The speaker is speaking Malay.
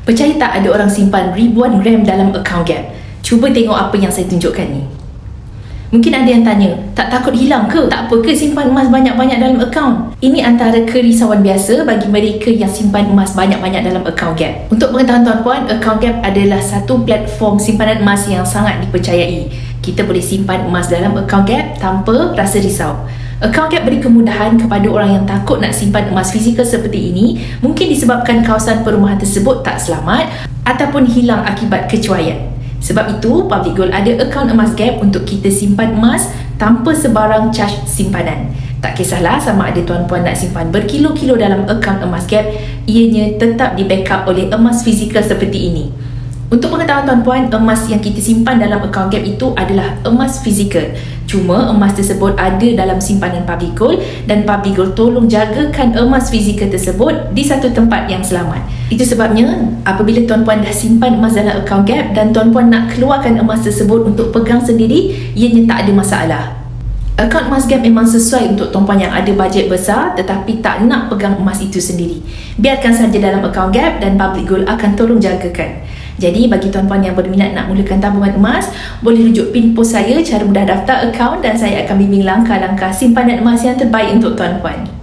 Percaya tak ada orang simpan ribuan gram dalam akaun Gap? Cuba tengok apa yang saya tunjukkan ni. Mungkin ada yang tanya, tak takut hilang ke? Tak apa ke simpan emas banyak-banyak dalam akaun? Ini antara kerisauan biasa bagi mereka yang simpan emas banyak-banyak dalam akaun Gap. Untuk pengetahuan tuan-puan, akaun Gap adalah satu platform simpanan emas yang sangat dipercayai. Kita boleh simpan emas dalam akaun Gap tanpa rasa risau. Akaun Gap beri kemudahan kepada orang yang takut nak simpan emas fizikal seperti ini, mungkin disebabkan kawasan perumahan tersebut tak selamat ataupun hilang akibat kecuaian. Sebab itu, Public Gold ada akaun emas Gap untuk kita simpan emas tanpa sebarang caj simpanan. Tak kisahlah sama ada tuan-puan nak simpan berkilo-kilo dalam akaun emas Gap, ianya tetap di-backup oleh emas fizikal seperti ini. Untuk pengetahuan tuan-puan, emas yang kita simpan dalam akaun Gap itu adalah emas fizikal. Cuma emas tersebut ada dalam simpanan Public Gold dan Public Gold tolong jagakan emas fizikal tersebut di satu tempat yang selamat. Itu sebabnya apabila tuan-puan dah simpan emas dalam akaun Gap dan tuan-puan nak keluarkan emas tersebut untuk pegang sendiri, ianya tak ada masalah. Akaun emas Gap memang sesuai untuk tuan-puan yang ada bajet besar tetapi tak nak pegang emas itu sendiri. Biarkan saja dalam akaun Gap dan Public Gold akan tolong jagakan. Jadi bagi tuan-puan yang berminat nak mulakan tabungan emas, boleh rujuk pin post saya cara mudah daftar akaun dan saya akan bimbing langkah-langkah simpanan emas yang terbaik untuk tuan-puan.